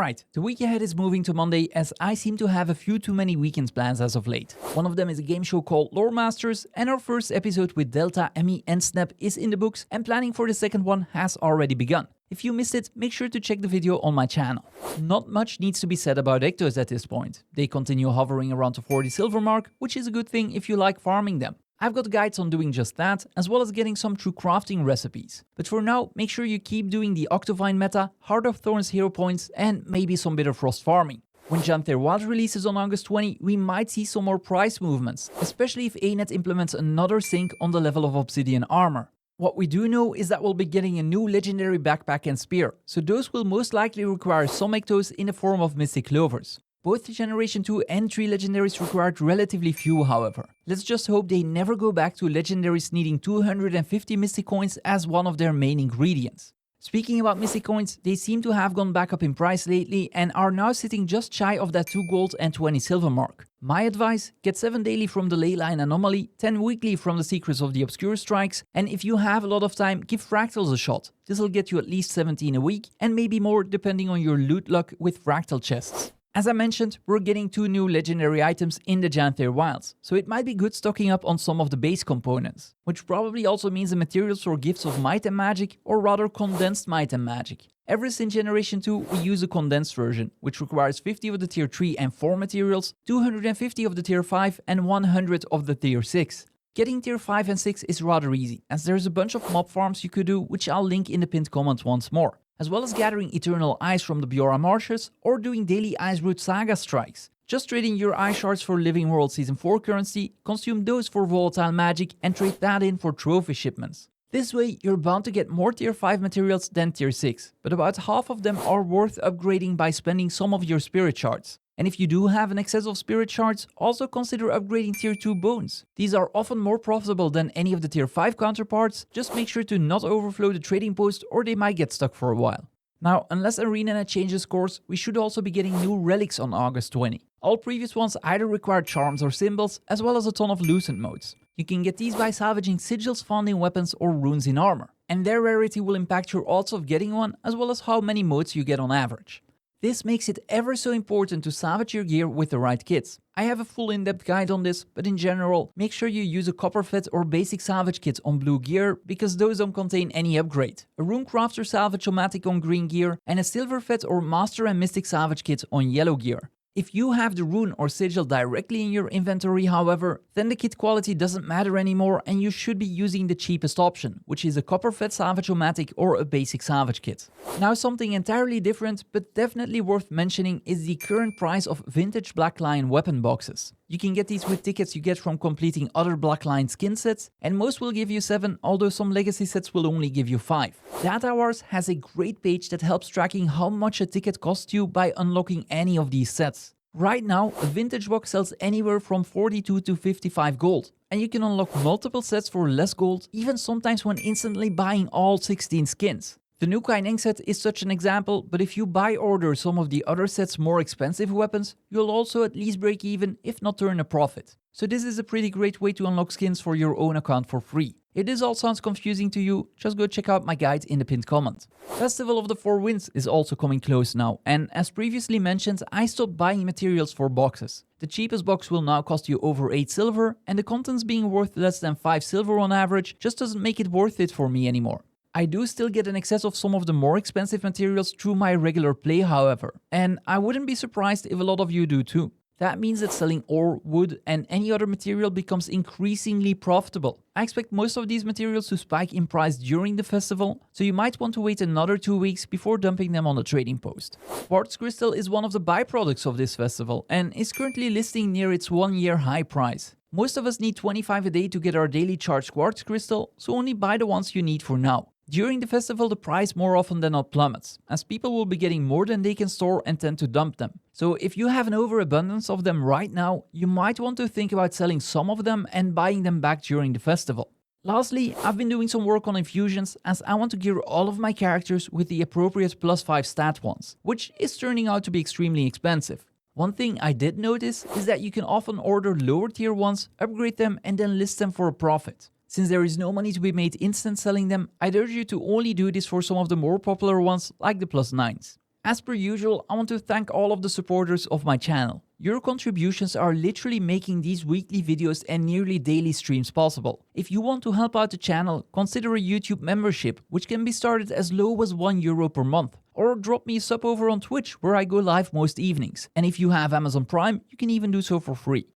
Alright, the week ahead is moving to Monday as I seem to have a few too many weekends plans as of late. One of them is a game show called Lore Masters, and our first episode with Delta, Emmy and Snap is in the books, and planning for the second one has already begun. If you missed it, make sure to check the video on my channel. Not much needs to be said about Ectos at this point. They continue hovering around the 40 silver mark, which is a good thing if you like farming them. I've got guides on doing just that, as well as getting some true crafting recipes. But for now, make sure you keep doing the Octovine meta, Heart of Thorns hero points, and maybe some Bitter Frost farming. When Janthir Wilds releases on August 20, we might see some more price movements, especially if ANET implements another sync on the level of Obsidian armor. What we do know is that we'll be getting a new legendary backpack and spear, so those will most likely require some Ectos in the form of Mystic Clovers. Both the Generation 2 and 3 Legendaries required relatively few, however. Let's just hope they never go back to Legendaries needing 250 Mystic Coins as one of their main ingredients. Speaking about Mystic Coins, they seem to have gone back up in price lately and are now sitting just shy of that 2 gold and 20 silver mark. My advice, get 7 daily from the Leyline Anomaly, 10 weekly from the Secrets of the Obscure Strikes, and if you have a lot of time, give Fractals a shot. This will get you at least 17 a week, and maybe more depending on your loot luck with Fractal chests. As I mentioned, we're getting 2 new legendary items in the Janthir Wilds, so it might be good stocking up on some of the base components, which probably also means the materials for gifts of might and magic, or rather condensed might and magic. Ever since Generation 2, we use a condensed version, which requires 50 of the tier 3 and 4 materials, 250 of the tier 5 and 100 of the tier 6. Getting tier 5 and 6 is rather easy, as there's a bunch of mob farms you could do, which I'll link in the pinned comment once more, as well as gathering Eternal Eyes from the Biora Marshes or doing daily Iceroot Saga strikes. Just trading your Eye Shards for Living World Season 4 currency, consume those for volatile magic and trade that in for trophy shipments. This way, you're bound to get more tier 5 materials than tier 6, but about half of them are worth upgrading by spending some of your spirit shards. And if you do have an excess of spirit shards, also consider upgrading tier 2 bones. These are often more profitable than any of the tier 5 counterparts, just make sure to not overflow the trading post or they might get stuck for a while. Now, unless ArenaNet changes course, we should also be getting new relics on August 20. All previous ones either required charms or symbols, as well as a ton of lucent modes. You can get these by salvaging sigils found in weapons or runes in armor, and their rarity will impact your odds of getting one, as well as how many modes you get on average. This makes it ever so important to salvage your gear with the right kits. I have a full in-depth guide on this, but in general, make sure you use a copper fet or basic salvage kit on blue gear, because those don't contain any upgrade, a runecrafter salvage-o-matic on green gear, and a silver fet or master and mystic salvage kit on yellow gear. If you have the rune or sigil directly in your inventory, however, then the kit quality doesn't matter anymore and you should be using the cheapest option, which is a copper fet salvage-o-matic or a basic salvage kit. Now, something entirely different but definitely worth mentioning is the current price of vintage Black Lion weapon boxes. You can get these with tickets you get from completing other Black Lion skin sets, and most will give you 7, although some legacy sets will only give you 5. Data Wars has a great page that helps tracking how much a ticket costs you by unlocking any of these sets. Right now, a vintage box sells anywhere from 42 to 55 gold, and you can unlock multiple sets for less gold, even sometimes when instantly buying all 16 skins. The new Kaineng set is such an example, but if you buy order some of the other set's more expensive weapons, you'll also at least break even, if not turn a profit. So this is a pretty great way to unlock skins for your own account for free. If this all sounds confusing to you, just go check out my guide in the pinned comment. Festival of the Four Winds is also coming close now, and as previously mentioned, I stopped buying materials for boxes. The cheapest box will now cost you over 8 silver, and the contents being worth less than 5 silver on average just doesn't make it worth it for me anymore. I do still get an excess of some of the more expensive materials through my regular play, however, and I wouldn't be surprised if a lot of you do too. That means that selling ore, wood and any other material becomes increasingly profitable. I expect most of these materials to spike in price during the festival, so you might want to wait another 2 weeks before dumping them on the trading post. Quartz crystal is one of the byproducts of this festival and is currently listing near its 1-year high price. Most of us need 25 a day to get our daily charged quartz crystal, so only buy the ones you need for now. During the festival, the price more often than not plummets, as people will be getting more than they can store and tend to dump them. So if you have an overabundance of them right now, you might want to think about selling some of them and buying them back during the festival. Lastly, I've been doing some work on infusions, as I want to gear all of my characters with the appropriate +5 stat ones, which is turning out to be extremely expensive. One thing I did notice is that you can often order lower tier ones, upgrade them and then list them for a profit. Since there is no money to be made instant selling them, I'd urge you to only do this for some of the more popular ones like the +9s. As per usual, I want to thank all of the supporters of my channel. Your contributions are literally making these weekly videos and nearly daily streams possible. If you want to help out the channel, consider a YouTube membership, which can be started as low as €1 per month. Or drop me a sub over on Twitch, where I go live most evenings. And if you have Amazon Prime, you can even do so for free.